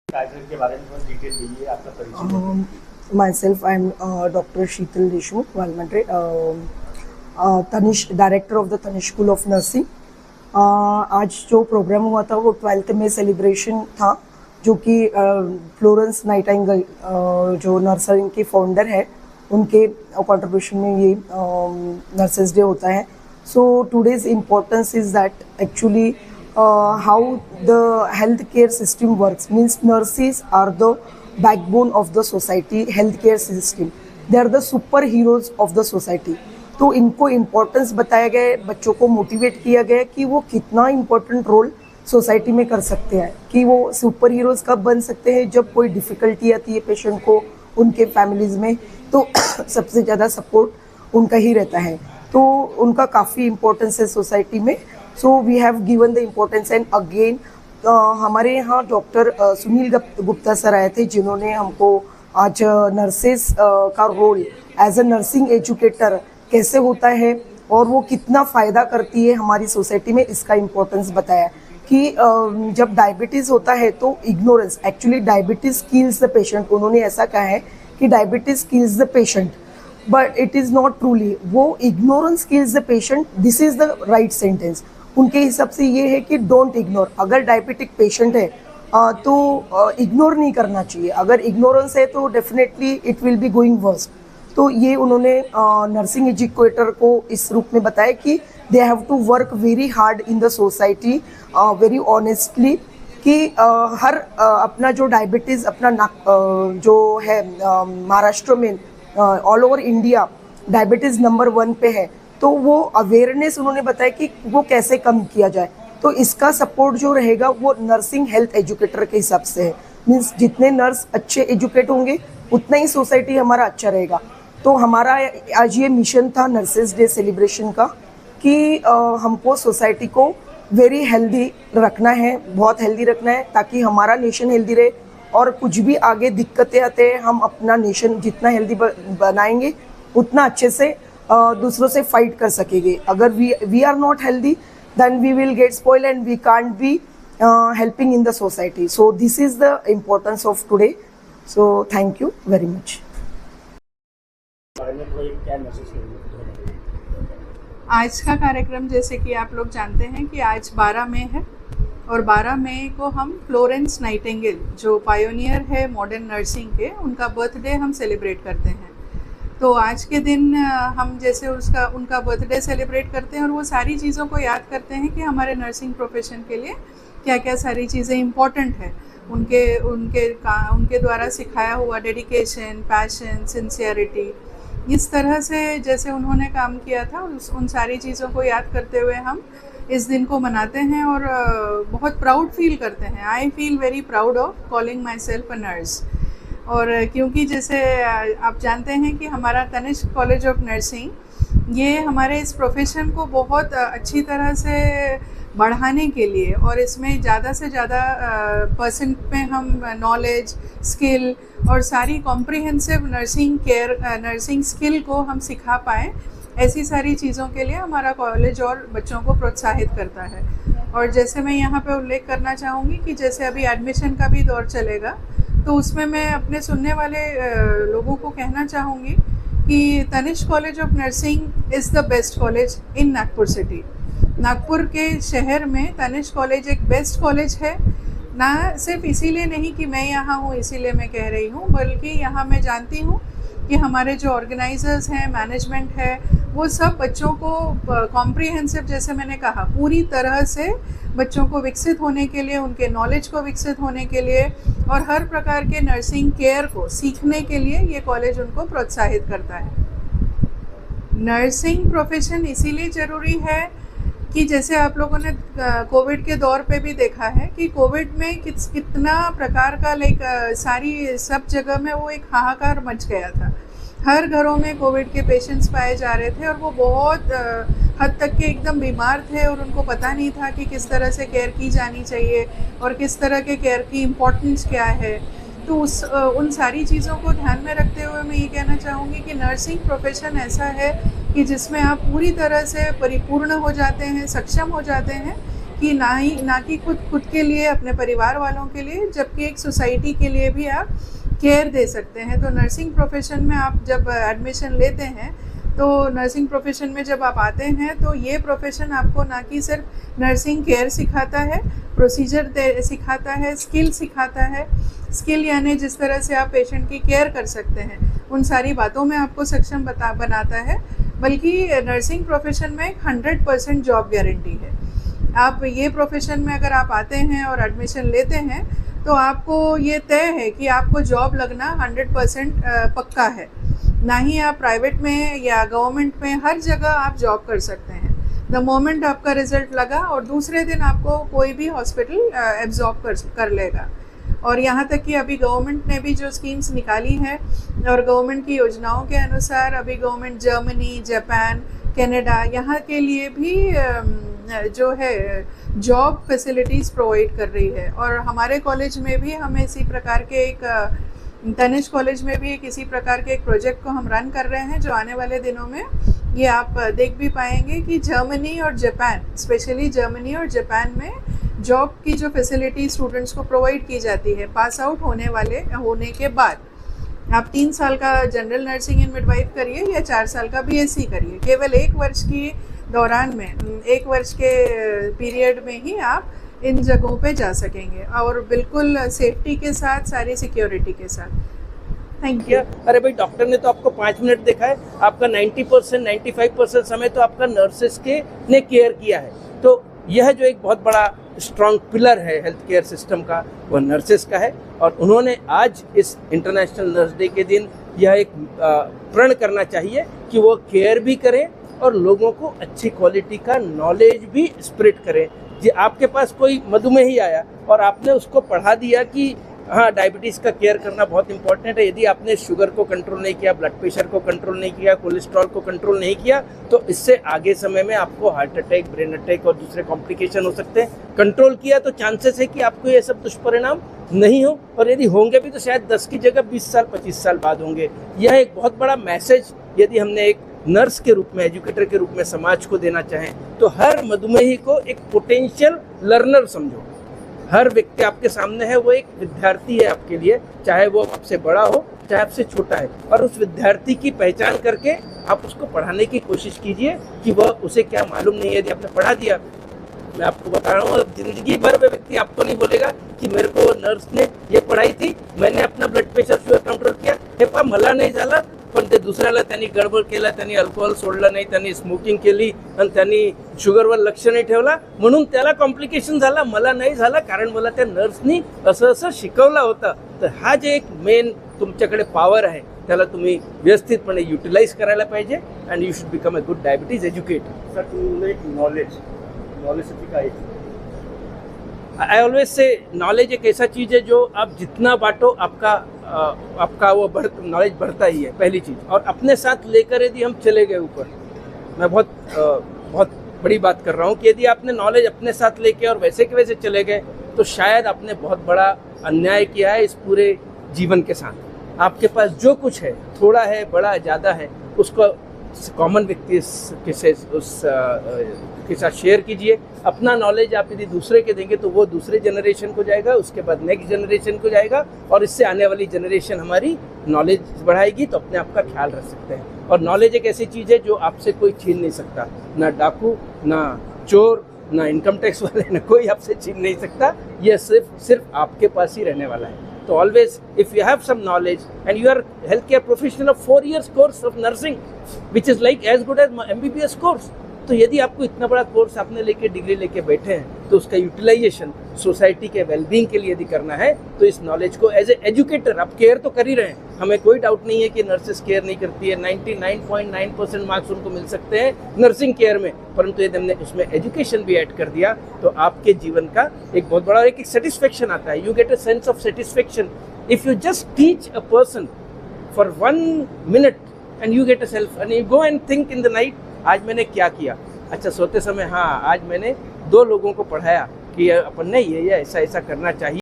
कार्यक्रम के बारे में थोड़ा डिटेल दीजिए, आपका परिचय। Myself, I'm Dr. Sheetal Deshmukh, Valmandre, Tanish director of the Tanish school of nursing. आज जो प्रोग्राम हुआ था वो 12th में सेलिब्रेशन था, जो कि फ्लोरेंस नाइटिंगेल जो नर्सिंग के फाउंडर है, उनके कंट्रीब्यूशन में ये नर्सेस डे होता है। So today's importance is that actually how the healthcare system works, means nurses are the backbone of the society healthcare system. They are the superheroes of the society. तो इनको importance बताया गया है, बच्चों को motivate किया गया है कि वो कितना इम्पोर्टेंट रोल सोसाइटी में कर सकते हैं, कि वो सुपर हीरोज़ कब बन सकते हैं जब कोई डिफ़िकल्टी आती है पेशेंट को, उनके फैमिलीज़ में, तो सबसे ज़्यादा सपोर्ट उनका ही रहता है। तो उनका काफ़ी इम्पोर्टेंस है सोसाइटी में। So we have given the importance. And again हमारे यहाँ डॉक्टर सुनील गुप्ता सर आए थे, जिन्होंने हमको आज नर्सेस का role as a nursing educator कैसे होता है और वो कितना फ़ायदा करती है हमारी सोसाइटी में, इसका इम्पोर्टेंस बताया। कि जब डायबिटीज़ होता है तो ignorance, actually diabetes kills the patient. उन्होंने ऐसा कहा है कि diabetes kills the patient, but it is not truly. वो ignorance kills the patient, this is the right sentence. उनके हिसाब से ये है कि डोंट इग्नोर। अगर डायबिटिक पेशेंट है तो इग्नोर नहीं करना चाहिए। अगर इग्नोरेंस है तो definitely it will be going worst. तो ये उन्होंने नर्सिंग एजुकेटर को इस रूप में बताया कि they have to work very hard in the society, very honestly, कि हर अपना जो डायबिटीज़ अपना जो है महाराष्ट्र में, all over India diabetes number 1 पे है। तो वो अवेयरनेस उन्होंने बताया कि वो कैसे कम किया जाए। तो इसका सपोर्ट जो रहेगा वो नर्सिंग हेल्थ एजुकेटर के हिसाब से है। मीन्स जितने नर्स अच्छे एजुकेट होंगे उतना ही सोसाइटी हमारा अच्छा रहेगा। तो हमारा आज ये मिशन था नर्सेस डे सेलिब्रेशन का, कि हमको सोसाइटी को वेरी हेल्दी रखना है, बहुत हेल्दी रखना है, ताकि हमारा नेशन हेल्दी रहे। और कुछ भी आगे दिक्कतें आते हैं, हम अपना नेशन जितना हेल्दी बनाएंगे उतना अच्छे से दूसरों से फाइट कर सकेंगे। अगर we are not healthy, then we will get spoil and we can't be helping in the society. So this is the importance of today. So thank you very much. आज का कार्यक्रम, जैसे कि आप लोग जानते हैं कि आज 12 मई है, और 12 मई को हम फ्लोरेंस नाइटिंगेल, जो पायोनियर है मॉडर्न नर्सिंग के, उनका बर्थडे हम सेलिब्रेट करते हैं। तो आज के दिन हम जैसे उनका बर्थडे सेलिब्रेट करते हैं और वो सारी चीज़ों को याद करते हैं कि हमारे नर्सिंग प्रोफेशन के लिए क्या क्या सारी चीज़ें इम्पॉर्टेंट है। उनके द्वारा सिखाया हुआ डेडिकेशन, पैशन, सिंसियरिटी, इस तरह से जैसे उन्होंने काम किया था, उन सारी चीज़ों को याद करते हुए हम इस दिन को मनाते हैं और बहुत प्राउड फील करते हैं। I feel very proud of calling my self a nurse. और क्योंकि जैसे आप जानते हैं कि हमारा तनिष्क कॉलेज ऑफ नर्सिंग ये हमारे इस प्रोफेशन को बहुत अच्छी तरह से बढ़ाने के लिए, और इसमें ज़्यादा से ज़्यादा परसेंट में हम नॉलेज, स्किल और सारी कॉम्प्रिहेंसिव नर्सिंग स्किल को हम सिखा पाएँ, ऐसी सारी चीज़ों के लिए हमारा कॉलेज और बच्चों को प्रोत्साहित करता है। और जैसे मैं यहाँ पे उल्लेख करना चाहूँगी कि जैसे अभी एडमिशन का भी दौर चलेगा, तो उसमें मैं अपने सुनने वाले लोगों को कहना चाहूँगी कि Tanishq college of nursing is the best college in Nagpur city. Nagpur के शहर में तनिष्क कॉलेज एक बेस्ट कॉलेज है। ना सिर्फ इसीलिए नहीं कि मैं यहाँ हूँ इसीलिए मैं कह रही हूँ, बल्कि यहाँ मैं जानती हूँ कि हमारे जो ऑर्गेनाइजर्स हैं, मैनेजमेंट है, वो सब बच्चों को कॉम्प्रिहेंसिव, जैसे मैंने कहा, पूरी तरह से बच्चों को विकसित होने के लिए, उनके नॉलेज को विकसित होने के लिए और हर प्रकार के नर्सिंग केयर को सीखने के लिए ये कॉलेज उनको प्रोत्साहित करता है। नर्सिंग प्रोफेशन इसीलिए ज़रूरी है कि जैसे आप लोगों ने कोविड के दौर पे भी देखा है कि कोविड में कितना प्रकार का सब जगह में वो एक हाहाकार मच गया था। हर घरों में कोविड के पेशेंट्स पाए जा रहे थे और वो बहुत हद तक के एकदम बीमार थे और उनको पता नहीं था कि किस तरह से केयर की जानी चाहिए और किस तरह के केयर की इम्पोर्टेंस क्या है। तो उन सारी चीज़ों को ध्यान में रखते हुए मैं ये कहना चाहूँगी कि नर्सिंग प्रोफेशन ऐसा है कि जिसमें आप पूरी तरह से परिपूर्ण हो जाते हैं, सक्षम हो जाते हैं कि ना कि खुद के लिए, अपने परिवार वालों के लिए, जबकि एक सोसाइटी के लिए भी आप केयर दे सकते हैं। तो नर्सिंग प्रोफेशन में आप जब एडमिशन लेते हैं, तो नर्सिंग प्रोफेशन में जब आप आते हैं तो ये प्रोफेशन आपको ना कि सिर्फ नर्सिंग केयर सिखाता है, प्रोसीजर सिखाता है, स्किल सिखाता है। स्किल यानी जिस तरह से आप पेशेंट की केयर कर सकते हैं, उन सारी बातों में आपको सक्षम बनाता है। बल्कि नर्सिंग प्रोफेशन में 100% जॉब गारंटी है। आप ये प्रोफेशन में अगर आप आते हैं और एडमिशन लेते हैं तो आपको ये तय है कि आपको जॉब लगना 100% पक्का है। ना ही आप प्राइवेट में या गवर्नमेंट में, हर जगह आप जॉब कर सकते हैं। द मोमेंट आपका रिजल्ट लगा और दूसरे दिन आपको कोई भी हॉस्पिटल एब्जॉर्ब कर लेगा। और यहाँ तक कि अभी गवर्नमेंट ने भी जो स्कीम्स निकाली है और गवर्नमेंट की योजनाओं के अनुसार अभी गवर्नमेंट जर्मनी, जापान, कनाडा यहाँ के लिए भी जो है जॉब फैसिलिटीज़ प्रोवाइड कर रही है। और हमारे कॉलेज में भी हमें इसी प्रकार के तनिष्क कॉलेज में भी किसी प्रकार के एक प्रोजेक्ट को हम रन कर रहे हैं, जो आने वाले दिनों में ये आप देख भी पाएंगे कि जर्मनी और जापान, स्पेशली जर्मनी और जापान में जॉब की जो फैसिलिटी स्टूडेंट्स को प्रोवाइड की जाती है पास आउट होने के बाद। आप 3 साल का जनरल नर्सिंग इन मिडवाइफ करिए या 4 साल का बीएससी करिए, केवल 1 वर्ष की दौरान में, 1 वर्ष के पीरियड में ही आप इन जगहों पे जा सकेंगे और बिल्कुल सेफ्टी के साथ, सारी सिक्योरिटी के साथ। Thank you. अरे भाई, डॉक्टर ने तो आपको 5 मिनट देखा है, आपका 90% 95% समय तो आपका नर्सेस के ने केयर किया है। तो यह जो एक बहुत बड़ा स्ट्रॉन्ग पिलर है हेल्थ केयर सिस्टम का, वह नर्सेस का है। और उन्होंने आज इस इंटरनेशनल नर्स डे के दिन यह एक प्रण करना चाहिए कि वो केयर भी करें और लोगों को अच्छी क्वालिटी का नॉलेज भी स्प्रेड करें। जी, आपके पास कोई मधुमेही आया और आपने उसको पढ़ा दिया कि हाँ, डायबिटीज़ का केयर करना बहुत इंपॉर्टेंट है। यदि आपने शुगर को कंट्रोल नहीं किया, ब्लड प्रेशर को कंट्रोल नहीं किया, कोलेस्ट्रॉल को कंट्रोल नहीं किया, तो इससे आगे समय में आपको हार्ट अटैक, ब्रेन अटैक और दूसरे कॉम्प्लिकेशन हो सकते हैं। कंट्रोल किया तो चांसेस है कि आपको ये सब दुष्परिणाम नहीं हो, और यदि होंगे भी तो शायद 10 की जगह 20 साल 25 साल बाद होंगे। यह एक बहुत बड़ा मैसेज यदि हमने एक नर्स के रूप में, एजुकेटर के रूप में समाज को देना चाहें, तो हर मधुमेही को एक पोटेंशियल लर्नर समझो। हर व्यक्ति आपके सामने है, वो एक विद्यार्थी है आपके लिए, चाहे वो आपसे बड़ा हो चाहे आपसे छोटा है। और उस विद्यार्थी की पहचान करके आप उसको पढ़ाने की कोशिश कीजिए कि वह, उसे क्या मालूम नहीं है। यदि आपने पढ़ा दिया, मैं आपको बता रहा हूँ, जिंदगी भर में व्यक्ति आपको नहीं बोलेगा कि मेरे को नर्स ने ये पढ़ाई थी, मैंने अपना ब्लड प्रेशर शुगर कंट्रोल किया, हे पा मला नाही झाला, पण ते दुसऱ्याला त्यांनी गडबड केला, त्यांनी अल्कोहोल सोडलं नाही, त्यांनी स्मोकिंग केली आणि त्यांनी शुगरवर लक्ष नाही ठेवला, म्हणून त्याला कॉम्प्लिकेशन झाला, मला नाही झाला कारण मला त्या नर्सनी असं असं शिकवलं होतं। तर हा जे एक मेन तुमच्याकडे पॉवर आहे, त्याला तुम्ही व्यवस्थितपणे युटिलाइज करायला पाहिजे and you should become a good diabetes educator. Sir, तुम्ही नॉलेज काय? आई ऑलवेज से नॉलेज एक ऐसा चीज़ है जो आप जितना बांटो आपका वो नॉलेज बढ़ता ही है, पहली चीज़। और अपने साथ लेकर यदि हम चले गए ऊपर, मैं बहुत बड़ी बात कर रहा हूँ कि यदि आपने नॉलेज अपने साथ लेके और वैसे के वैसे चले गए, तो शायद आपने बहुत बड़ा अन्याय किया है इस पूरे जीवन के साथ। आपके पास जो कुछ है, थोड़ा है, बड़ा, ज़्यादा है, उसको कॉमन व्यक्ति के साथ शेयर कीजिए। अपना नॉलेज आप यदि दूसरे के देंगे तो वो दूसरे जनरेशन को जाएगा, उसके बाद नेक्स्ट जनरेशन को जाएगा, और इससे आने वाली जनरेशन हमारी नॉलेज बढ़ाएगी, तो अपने आप का ख्याल रख सकते हैं। और नॉलेज एक ऐसी चीज़ है जो आपसे कोई छीन नहीं सकता, ना डाकू, ना चोर, ना इनकम टैक्स वाले, ना कोई आपसे छीन नहीं सकता। यह सिर्फ आपके पास ही रहने वाला है। तो always, if you have some knowledge and you are healthcare professional of 4 years course of nursing, which is like as good as MBBS course, तो यदि आपको इतना बड़ा कोर्स आपने लेके डिग्री लेके बैठे हैं, तो उसका यूटिलाइजेशन सोसाइटी के वेलबींग के लिए यदि करना है, तो इस नॉलेज को एज ए एजुकेटर आप केयर तो कर ही रहे हैं। हमें कोई डाउट नहीं है कि नर्सेस केयर नहीं करती है, 99.9% मार्क्स उनको मिल सकते हैं नर्सिंग केयर में, परंतु यदि हमने उसमें एजुकेशन भी ऐड कर दिया तो आपके जीवन का एक बहुत बड़ा एक सेटिस्फेक्शन आता है। You get a sense of satisfaction if you just teach a person for 1 minute and you get a self and you go and think in the night, आज मैंने क्या किया। अच्छा, सोते समय, हाँ, आज मैंने 2 लोगों को पढ़ाया कि अपन ने ये ऐसा ऐसा करना चाहिए।